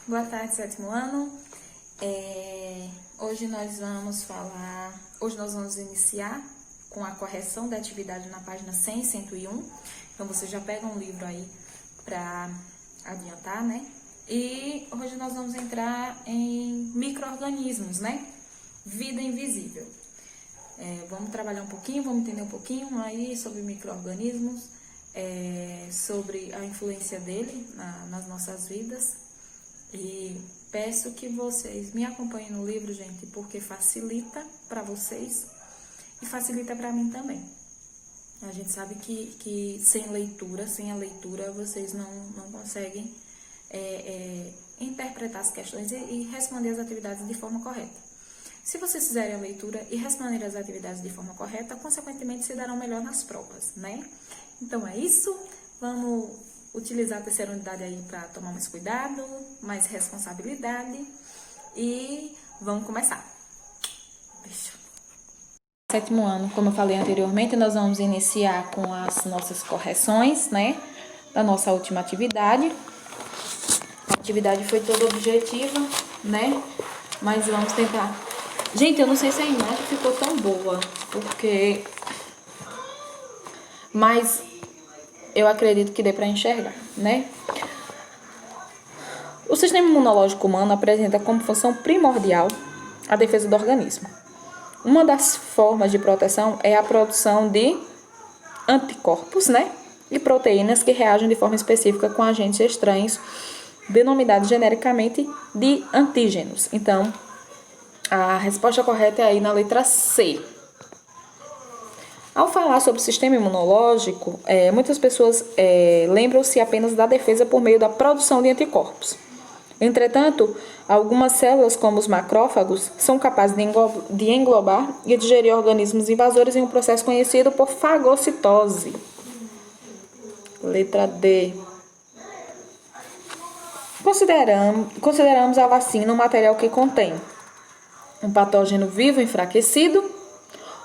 Boa tarde, sétimo ano. Hoje nós vamos iniciar com a correção da atividade na página 100 e 101. Então, você já pega um livro aí para adiantar, né? E hoje nós vamos entrar em micro-organismos, né? Vida invisível. Vamos trabalhar um pouquinho, vamos entender um pouquinho aí sobre micro-organismos, sobre a influência dele nas nossas vidas. E peço que vocês me acompanhem no livro, gente, porque facilita para vocês e facilita para mim também. A gente sabe que sem a leitura, vocês não conseguem interpretar as questões e responder as atividades de forma correta. Se vocês fizerem a leitura e responderem as atividades de forma correta, consequentemente se darão melhor nas provas, né? Então é isso, vamos utilizar a terceira unidade aí para tomar mais cuidado, mais responsabilidade e vamos começar. Beijo. Sétimo ano, como eu falei anteriormente, nós vamos iniciar com as nossas correções, né, da nossa última atividade. A atividade foi toda objetiva, né, mas vamos tentar. Gente, eu não sei se a imagem ficou tão boa, mas eu acredito que dê para enxergar, né? O sistema imunológico humano apresenta como função primordial a defesa do organismo. Uma das formas de proteção é a produção de anticorpos, né? E proteínas que reagem de forma específica com agentes estranhos, denominados genericamente de antígenos. Então, a resposta correta é aí na letra C. Ao falar sobre o sistema imunológico, muitas pessoas lembram-se apenas da defesa por meio da produção de anticorpos. Entretanto, algumas células, como os macrófagos, são capazes de englobar e digerir organismos invasores em um processo conhecido por fagocitose. Letra D. Consideramos a vacina um material que contém um patógeno vivo enfraquecido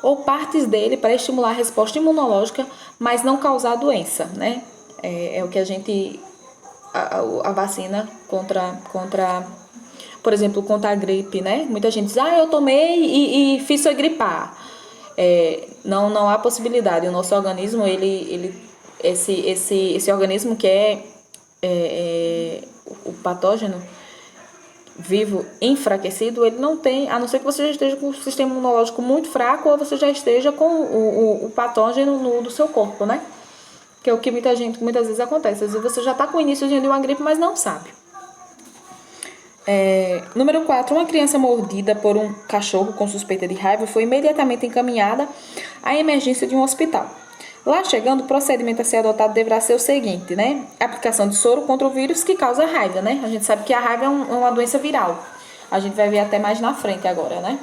ou partes dele para estimular a resposta imunológica, mas não causar doença, né? É o que a gente... A vacina contra, por exemplo, contra a gripe, né? Muita gente diz, eu tomei e fiz só gripar. Não há possibilidade. O nosso organismo, esse organismo que o patógeno vivo enfraquecido, ele não tem, a não ser que você já esteja com o sistema imunológico muito fraco ou você já esteja com o patógeno do seu corpo, né? Que é o que muitas vezes acontece. Às vezes você já está com o início de uma gripe, mas não sabe. Número 4. Uma criança mordida por um cachorro com suspeita de raiva foi imediatamente encaminhada à emergência de um hospital. Lá chegando, o procedimento a ser adotado deverá ser o seguinte, né? Aplicação de soro contra o vírus que causa raiva, né? A gente sabe que a raiva é uma doença viral. A gente vai ver até mais na frente agora, né?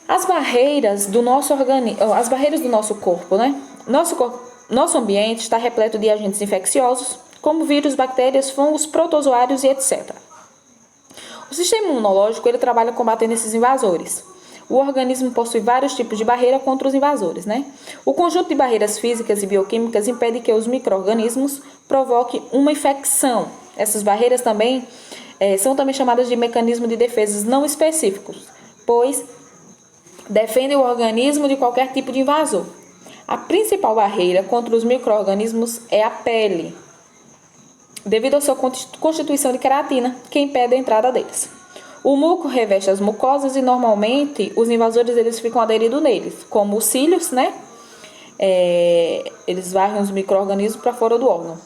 As barreiras do nosso corpo, né? Nosso ambiente está repleto de agentes infecciosos, como vírus, bactérias, fungos, protozoários e etc. O sistema imunológico ele trabalha combatendo esses invasores. O organismo possui vários tipos de barreira contra os invasores, né? O conjunto de barreiras físicas e bioquímicas impede que os micro-organismos provoquem uma infecção. Essas barreiras também são também chamadas de mecanismos de defesas não específicos, pois defendem o organismo de qualquer tipo de invasor. A principal barreira contra os micro-organismos é a pele, devido à sua constituição de queratina, que impede a entrada deles. O muco reveste as mucosas e normalmente os invasores eles ficam aderidos neles, como os cílios, né? Eles varrem os micro-organismos para fora do órgão.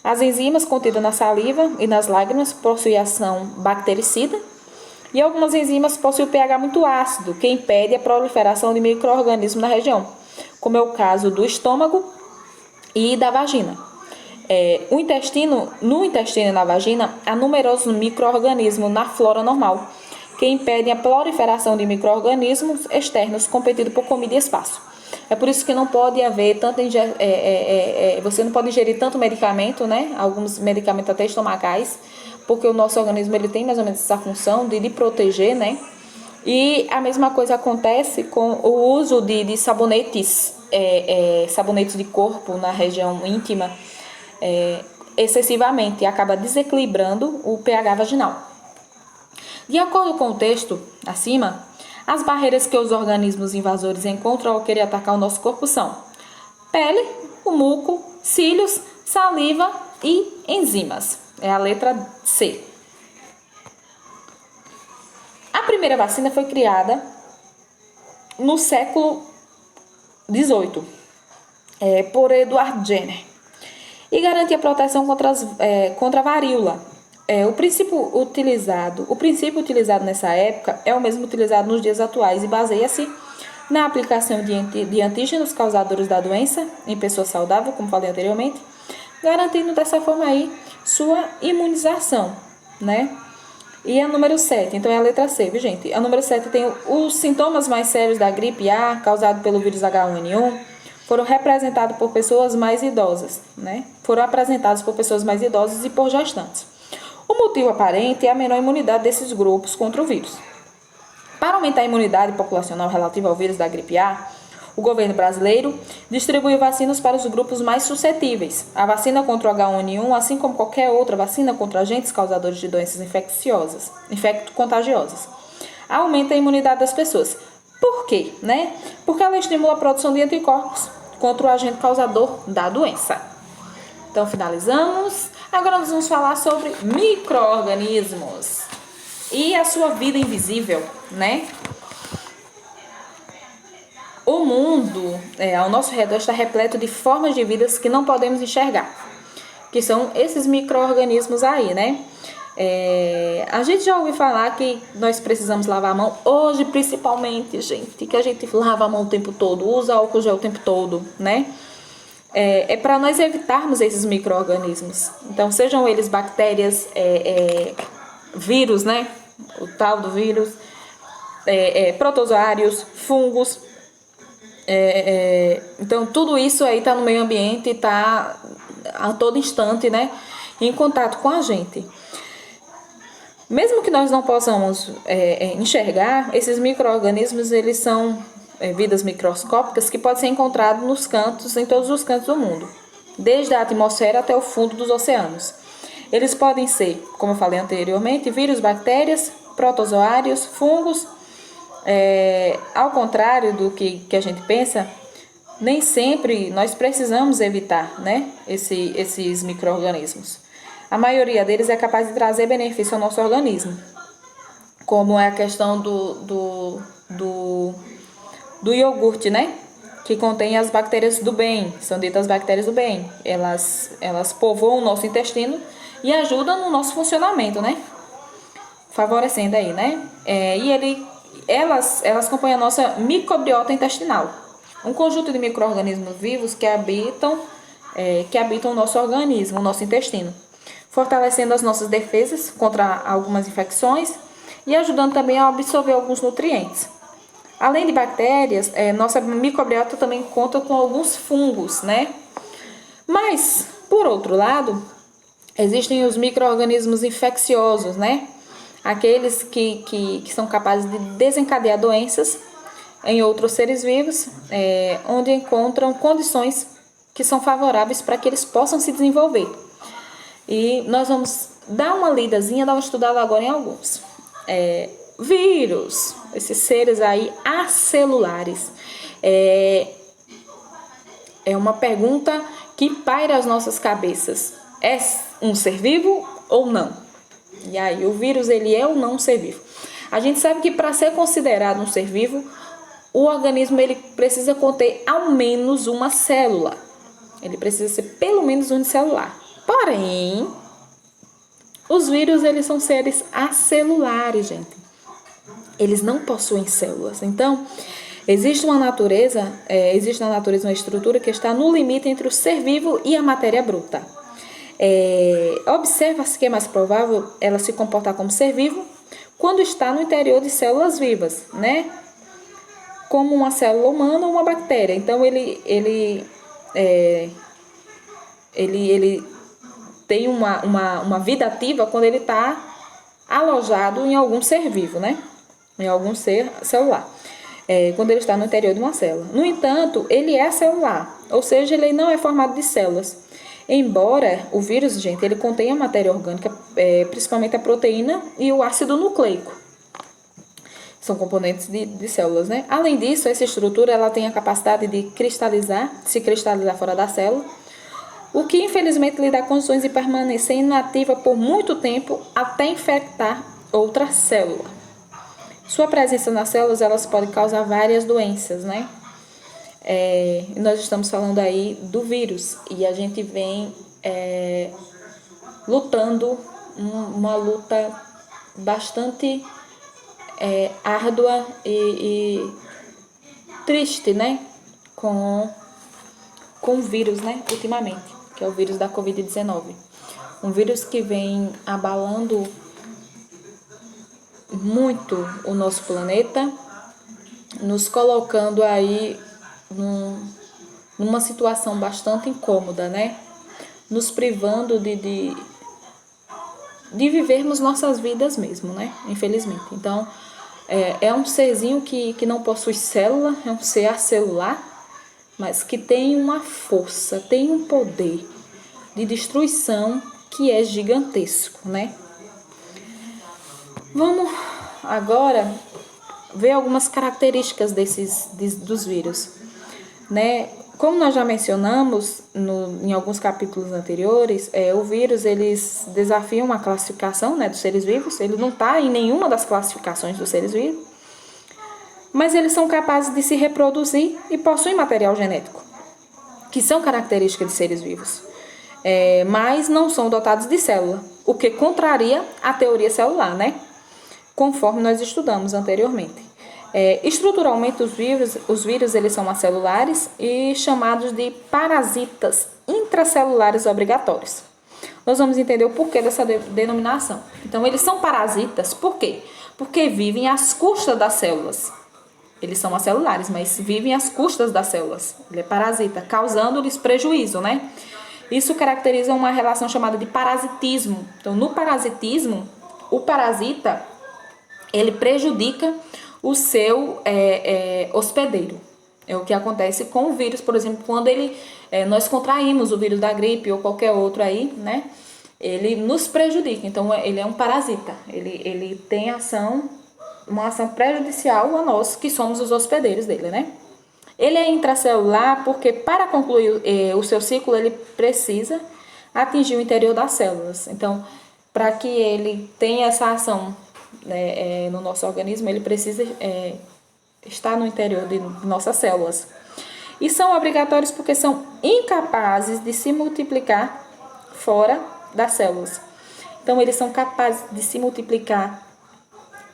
As enzimas contidas na saliva e nas lágrimas possuem ação bactericida e algumas enzimas possuem o pH muito ácido, que impede a proliferação de micro-organismos na região, como é o caso do estômago e da vagina. No intestino e na vagina, há numerosos micro-organismos na flora normal, que impedem a proliferação de micro-organismos externos competindo por comida e espaço. É por isso que não pode haver você não pode ingerir tanto medicamento, né? Alguns medicamentos até estomacais, porque o nosso organismo ele tem mais ou menos essa função de proteger, né? E a mesma coisa acontece com o uso de sabonetes, sabonetes de corpo na região íntima. excessivamente e acaba desequilibrando o pH vaginal. De acordo com o texto acima, as barreiras que os organismos invasores encontram ao querer atacar o nosso corpo são pele, o muco, cílios, saliva e enzimas. É a letra C. A primeira vacina foi criada no século XVIII por Edward Jenner e garantia proteção contra a varíola. O princípio utilizado nessa época é o mesmo utilizado nos dias atuais e baseia-se na aplicação de antígenos causadores da doença em pessoa saudável, como falei anteriormente, garantindo dessa forma aí sua imunização, né? E a número 7, então é a letra C, viu, gente? A número 7 tem os sintomas mais sérios da gripe A, causado pelo vírus H1N1, foram representados por pessoas mais idosas, né? Foram apresentados por pessoas mais idosas e por gestantes. O motivo aparente é a menor imunidade desses grupos contra o vírus. Para aumentar a imunidade populacional relativa ao vírus da gripe A, o governo brasileiro distribuiu vacinas para os grupos mais suscetíveis. A vacina contra o H1N1, assim como qualquer outra vacina contra agentes causadores de doenças infecto-contagiosas, aumenta a imunidade das pessoas. Por quê? Né? Porque ela estimula a produção de anticorpos contra o agente causador da doença. Então, finalizamos. Agora nós vamos falar sobre micro-organismos e a sua vida invisível, né? O mundo ao nosso redor está repleto de formas de vidas que não podemos enxergar, que são esses micro-organismos aí, né? A gente já ouviu falar que nós precisamos lavar a mão, hoje principalmente, gente, que a gente lava a mão o tempo todo, usa álcool gel o tempo todo, né? É para nós evitarmos esses micro-organismos. Então, sejam eles bactérias, vírus, né? O tal do vírus, protozoários, fungos. Então, tudo isso aí está no meio ambiente e está a todo instante, né? Em contato com a gente. Mesmo que nós não possamos enxergar, esses micro-organismos, eles são vidas microscópicas que podem ser encontrados em todos os cantos do mundo, desde a atmosfera até o fundo dos oceanos. Eles podem ser, como eu falei anteriormente, vírus, bactérias, protozoários, fungos. Ao contrário do que a gente pensa, nem sempre nós precisamos evitar, né, esses micro-organismos. A maioria deles é capaz de trazer benefício ao nosso organismo, como é a questão do iogurte, né? Que contém as bactérias do bem, são ditas bactérias do bem. Elas povoam o nosso intestino e ajudam no nosso funcionamento, né? Favorecendo aí, né? Elas compõem a nossa microbiota intestinal, um conjunto de micro-organismos vivos que habitam o nosso organismo, o nosso intestino, fortalecendo as nossas defesas contra algumas infecções e ajudando também a absorver alguns nutrientes. Além de bactérias, nossa microbiota também conta com alguns fungos, né? Mas, por outro lado, existem os micro-organismos infecciosos, né? Aqueles que são capazes de desencadear doenças em outros seres vivos, onde encontram condições que são favoráveis para que eles possam se desenvolver. E nós vamos dar uma lidazinha, dar uma estudada agora em alguns. Vírus, esses seres aí acelulares. É uma pergunta que paira as nossas cabeças. É um ser vivo ou não? E aí, o vírus, ele é ou não um ser vivo? A gente sabe que para ser considerado um ser vivo, o organismo ele precisa conter ao menos uma célula. Ele precisa ser pelo menos unicelular. Porém, os vírus, eles são seres acelulares, gente. Eles não possuem células. Então, existe na natureza uma estrutura que está no limite entre o ser vivo e a matéria bruta. Observa-se que é mais provável ela se comportar como ser vivo quando está no interior de células vivas, né? Como uma célula humana ou uma bactéria. Então, ele tem uma vida ativa quando ele está alojado em algum ser vivo, né? Em algum ser celular. Quando ele está no interior de uma célula. No entanto, ele é celular, ou seja, ele não é formado de células. Embora o vírus, gente, ele contenha matéria orgânica, principalmente a proteína e o ácido nucleico. São componentes de células, né? Além disso, essa estrutura ela tem a capacidade de se cristalizar fora da célula, o que infelizmente lhe dá condições de permanecer inativa por muito tempo até infectar outra célula. Sua presença nas células elas pode causar várias doenças, né? Nós estamos falando aí do vírus e a gente vem lutando uma luta bastante árdua e triste, né? Com o vírus, né? Ultimamente, que é o vírus da Covid-19. Um vírus que vem abalando muito o nosso planeta, nos colocando aí numa situação bastante incômoda, né? Nos privando de vivermos nossas vidas mesmo, né? Infelizmente. Então, é um serzinho que não possui célula, é um ser acelular, mas que tem uma força, tem um poder de destruição que é gigantesco, né? Vamos agora ver algumas características dos vírus, né? Como nós já mencionamos em alguns capítulos anteriores, o vírus eles desafiam a classificação, né, dos seres vivos. Ele não está em nenhuma das classificações dos seres vivos, mas eles são capazes de se reproduzir e possuem material genético, que são características de seres vivos, mas não são dotados de célula, o que contraria a teoria celular, né? Conforme nós estudamos anteriormente. Estruturalmente, os vírus eles são acelulares e chamados de parasitas intracelulares obrigatórios. Nós vamos entender o porquê dessa denominação. Então, eles são parasitas, por quê? Porque vivem às custas das células. Eles são acelulares, mas vivem às custas das células. Ele é parasita, causando-lhes prejuízo, né? Isso caracteriza uma relação chamada de parasitismo. Então, no parasitismo, o parasita, ele prejudica o seu hospedeiro. É o que acontece com o vírus, por exemplo, quando nós contraímos o vírus da gripe ou qualquer outro aí, né? Ele nos prejudica, então ele é um parasita. Ele tem uma ação prejudicial a nós, que somos os hospedeiros dele, né? Ele é intracelular porque para concluir o seu ciclo, ele precisa atingir o interior das células. Então, para que ele tenha essa ação no nosso organismo, ele precisa estar no interior de nossas células. E são obrigatórios porque são incapazes de se multiplicar fora das células. Então, eles são capazes de se multiplicar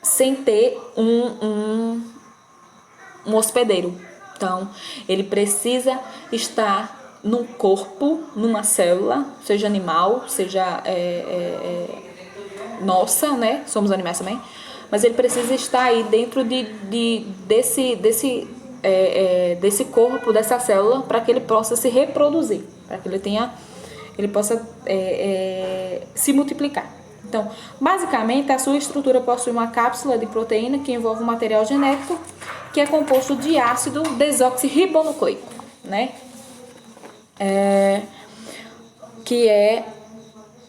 sem ter um hospedeiro. Então, ele precisa estar num corpo, numa célula, seja animal, seja nossa, né? Somos animais também. Mas ele precisa estar aí dentro desse corpo, dessa célula, para que ele possa se reproduzir, para que ele possa se multiplicar. Então, basicamente, a sua estrutura possui uma cápsula de proteína que envolve um material genético que é composto de ácido desoxirribonucleico, né? Que é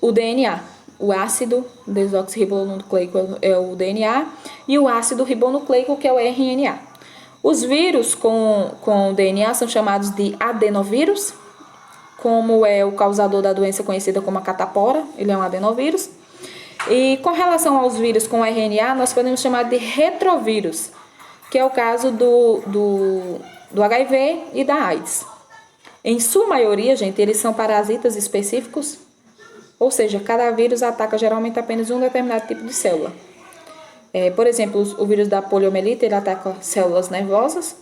o DNA. O ácido desoxirribonucleico é o DNA e o ácido ribonucleico, que é o RNA. Os vírus com DNA são chamados de adenovírus, como é o causador da doença conhecida como a catapora, ele é um adenovírus. E com relação aos vírus com RNA, nós podemos chamar de retrovírus, que é o caso do HIV e da AIDS. Em sua maioria, gente, eles são parasitas específicos, ou seja, cada vírus ataca geralmente apenas um determinado tipo de célula. Por exemplo, o vírus da poliomielite, ele ataca células nervosas,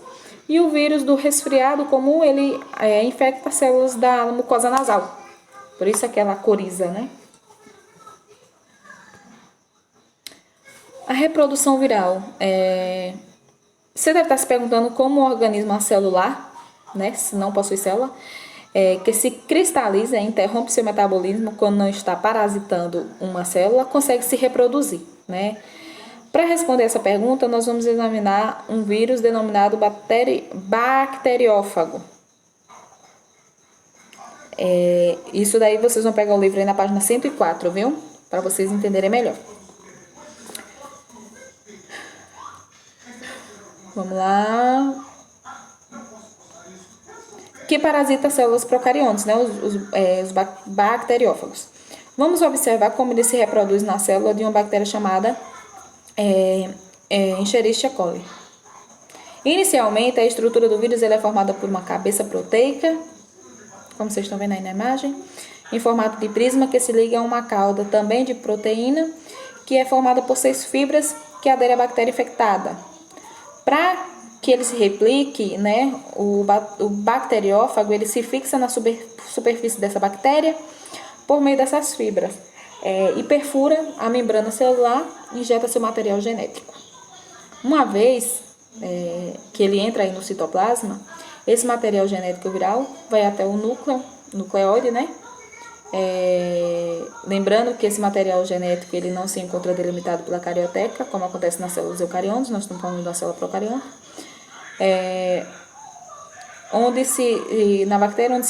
e o vírus do resfriado comum, ele infecta células da mucosa nasal. Por isso aquela coriza, né? A reprodução viral. Você deve estar se perguntando como o organismo acelular, né, se não possui célula, que se cristaliza, interrompe seu metabolismo quando não está parasitando uma célula, consegue se reproduzir, né? Para responder essa pergunta, nós vamos examinar um vírus denominado bacteriófago. Isso daí vocês vão pegar o livro aí na página 104, viu? Para vocês entenderem melhor. Vamos lá. Que parasita células procariontes, né? Os bacteriófagos. Vamos observar como ele se reproduz na célula de uma bactéria chamada Escherichia coli. Inicialmente, a estrutura do vírus é formada por uma cabeça proteica, como vocês estão vendo aí na imagem, em formato de prisma que se liga a uma cauda também de proteína, que é formada por 6 fibras que aderem à bactéria infectada. Para que ele se replique, né, o bacteriófago ele se fixa na superfície dessa bactéria por meio dessas fibras e perfura a membrana celular e injeta seu material genético. Uma vez que ele entra aí no citoplasma, esse material genético viral vai até o nucleoide, né? Lembrando que esse material genético ele não se encontra delimitado pela carioteca, como acontece nas células eucariontes, nós estamos falando da célula procarionte, na bactéria onde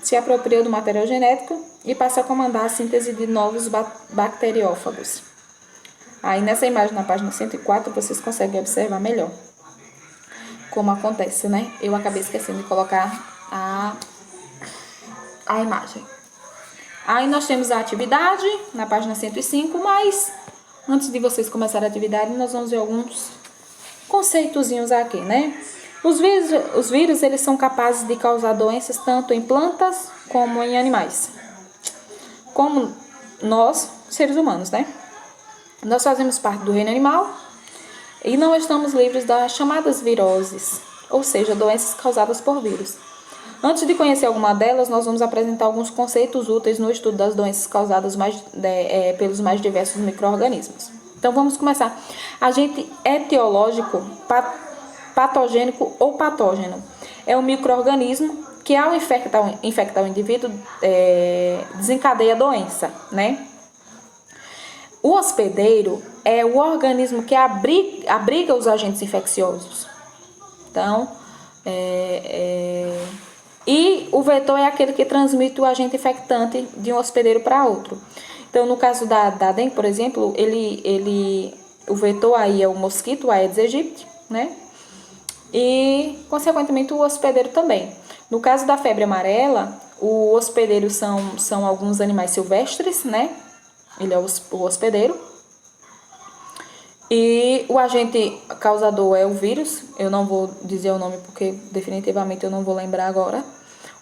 se apropria do material genético e passa a comandar a síntese de novos bacteriófagos. Aí nessa imagem na página 104 vocês conseguem observar melhor como acontece, né? Eu acabei esquecendo de colocar a imagem. Aí nós temos a atividade na página 105, mas antes de vocês começarem a atividade, nós vamos ver alguns conceitozinhos aqui, né? Os vírus eles são capazes de causar doenças tanto em plantas como em animais. Como nós, seres humanos, né? Nós fazemos parte do reino animal e não estamos livres das chamadas viroses, ou seja, doenças causadas por vírus. Antes de conhecer alguma delas, nós vamos apresentar alguns conceitos úteis no estudo das doenças causadas pelos mais diversos micro-organismos. Então vamos começar. Agente etiológico, patogênico ou patógeno é um micro-organismo que ao infectar o indivíduo desencadeia a doença, né? O hospedeiro é o organismo que abriga os agentes infecciosos. Então, e o vetor é aquele que transmite o agente infectante de um hospedeiro para outro. Então, no caso da dengue, por exemplo, o vetor aí é o mosquito, o Aedes aegypti, né? E, consequentemente, o hospedeiro também. No caso da febre amarela, o hospedeiro são alguns animais silvestres, né? Ele é o hospedeiro. E o agente causador é o vírus. Eu não vou dizer o nome porque definitivamente eu não vou lembrar agora.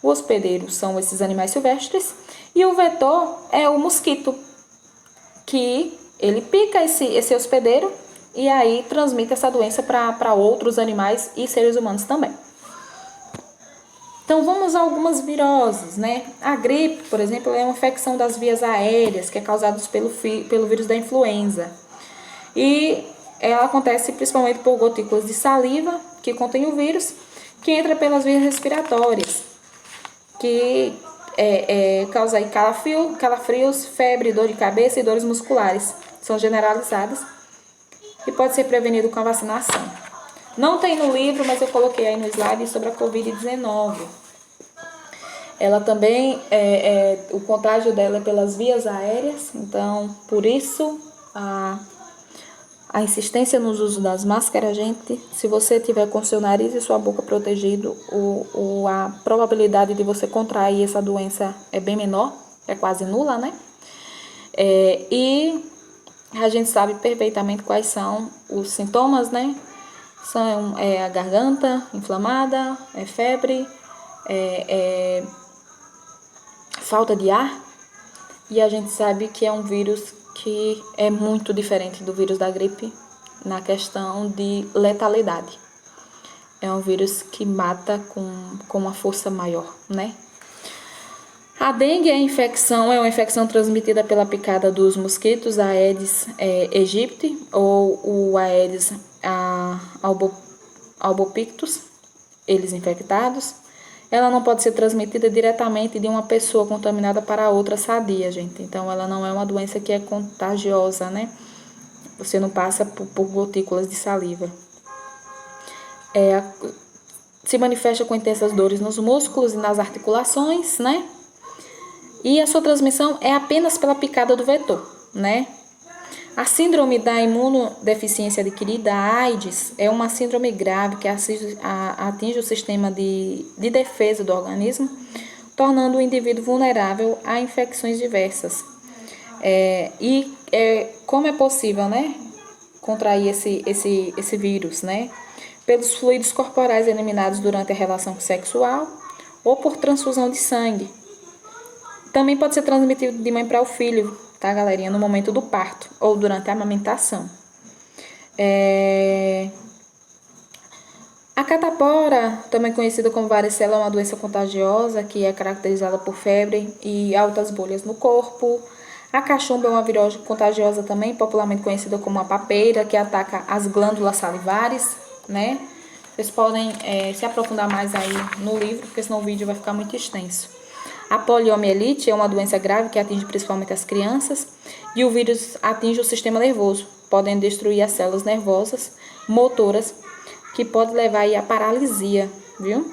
O hospedeiro são esses animais silvestres. E o vetor é o mosquito, que ele pica esse hospedeiro e aí transmite essa doença para outros animais e seres humanos também. Então, vamos a algumas viroses, né? A gripe, por exemplo, é uma infecção das vias aéreas, que é causada pelo vírus da influenza. E ela acontece principalmente por gotículas de saliva, que contém o vírus, que entra pelas vias respiratórias, que causa aí calafrios, febre, dor de cabeça e dores musculares. São generalizadas e pode ser prevenido com a vacinação. Não tem no livro, mas eu coloquei aí no slide sobre a Covid-19. Ela também, o contágio dela é pelas vias aéreas, então, por isso, a insistência no uso das máscaras, gente, se você tiver com seu nariz e sua boca protegido, a probabilidade de você contrair essa doença é bem menor, é quase nula, né? E a gente sabe perfeitamente quais são os sintomas, né? São a garganta inflamada, febre, falta de ar, e a gente sabe que é um vírus que é muito diferente do vírus da gripe na questão de letalidade. É um vírus que mata com uma força maior, né? A dengue é uma infecção transmitida pela picada dos mosquitos Aedes aegypti ou o Aedes albopictus, eles infectados. Ela não pode ser transmitida diretamente de uma pessoa contaminada para outra sadia, gente. Então, ela não é uma doença que é contagiosa, né? Você não passa por gotículas de saliva. se manifesta com intensas dores nos músculos e nas articulações, né? E a sua transmissão é apenas pela picada do vetor, né? A síndrome da imunodeficiência adquirida, a AIDS, é uma síndrome grave que atinge o sistema de defesa do organismo, tornando o indivíduo vulnerável a infecções diversas. Como é possível, né, contrair esse vírus, né? Pelos fluidos corporais eliminados durante a relação sexual ou por transfusão de sangue. Também pode ser transmitido de mãe para o filho, tá, galerinha? No momento do parto ou durante a amamentação. A catapora, também conhecida como varicela, é uma doença contagiosa que é caracterizada por febre e altas bolhas no corpo. A cachumba é uma virose contagiosa também, popularmente conhecida como a papeira, que ataca as glândulas salivares, né? Vocês podem se aprofundar mais aí no livro, porque senão o vídeo vai ficar muito extenso. A poliomielite é uma doença grave que atinge principalmente as crianças e o vírus atinge o sistema nervoso, podendo destruir as células nervosas, motoras, que pode levar aí à paralisia, viu?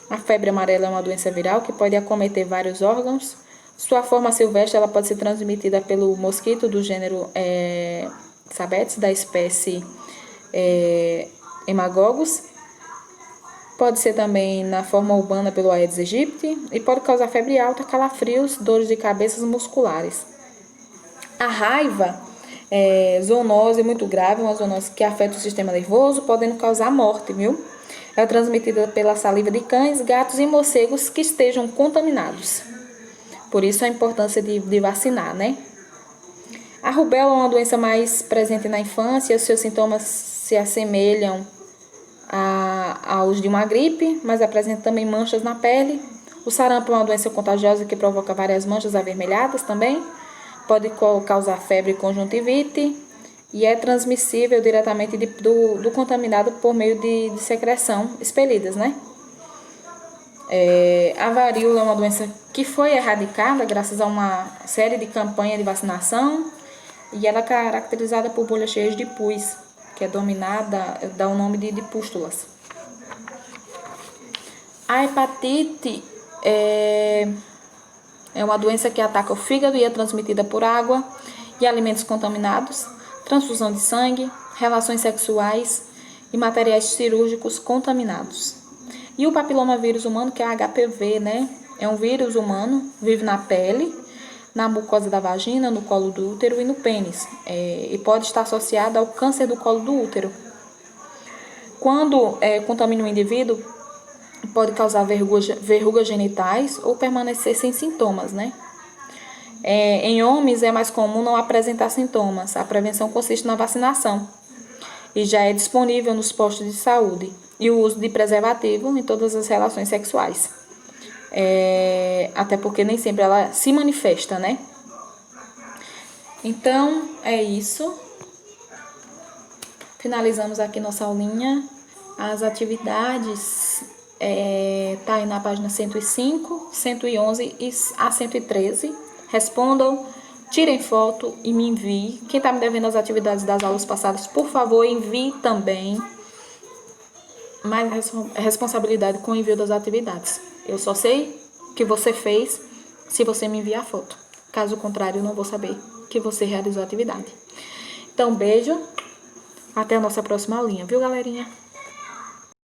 A febre amarela é uma doença viral que pode acometer vários órgãos. Sua forma silvestre ela pode ser transmitida pelo mosquito do gênero Sabetes, da espécie Hemagogos. Pode ser também na forma urbana pelo Aedes aegypti e pode causar febre alta, calafrios, dores de cabeça musculares. A raiva é zoonose muito grave, uma zoonose que afeta o sistema nervoso, podendo causar morte, viu? É transmitida pela saliva de cães, gatos e morcegos que estejam contaminados. Por isso a importância de vacinar, né? A rubéola é uma doença mais presente na infância, os seus sintomas se assemelham aos de uma gripe, mas apresenta também manchas na pele. O sarampo é uma doença contagiosa que provoca várias manchas avermelhadas também. Pode causar febre e conjuntivite e é transmissível diretamente do contaminado por meio de secreção expelidas, né? A varíola é uma doença que foi erradicada graças a uma série de campanhas de vacinação e ela é caracterizada por bolhas cheias de pus, que é dá o nome de pústulas. A hepatite é uma doença que ataca o fígado e é transmitida por água e alimentos contaminados, transfusão de sangue, relações sexuais e materiais cirúrgicos contaminados. E o papilomavírus humano, que é HPV, né? É um vírus humano, vive na pele, na mucosa da vagina, no colo do útero e no pênis. E pode estar associado ao câncer do colo do útero. Quando contamina o indivíduo, pode causar verrugas genitais ou permanecer sem sintomas, né? Em homens é mais comum não apresentar sintomas. A prevenção consiste na vacinação e já é disponível nos postos de saúde e o uso de preservativo em todas as relações sexuais. Até porque nem sempre ela se manifesta, né? Então, é isso. Finalizamos aqui nossa aulinha. As atividades tá aí na página 105, 111 e a 113. Respondam, tirem foto e me enviem. Quem está me devendo as atividades das aulas passadas, por favor, envie também. Mais responsabilidade com o envio das atividades. Eu só sei que você fez se você me enviar a foto. Caso contrário, eu não vou saber que você realizou a atividade. Então, beijo. Até a nossa próxima aulinha, viu, galerinha?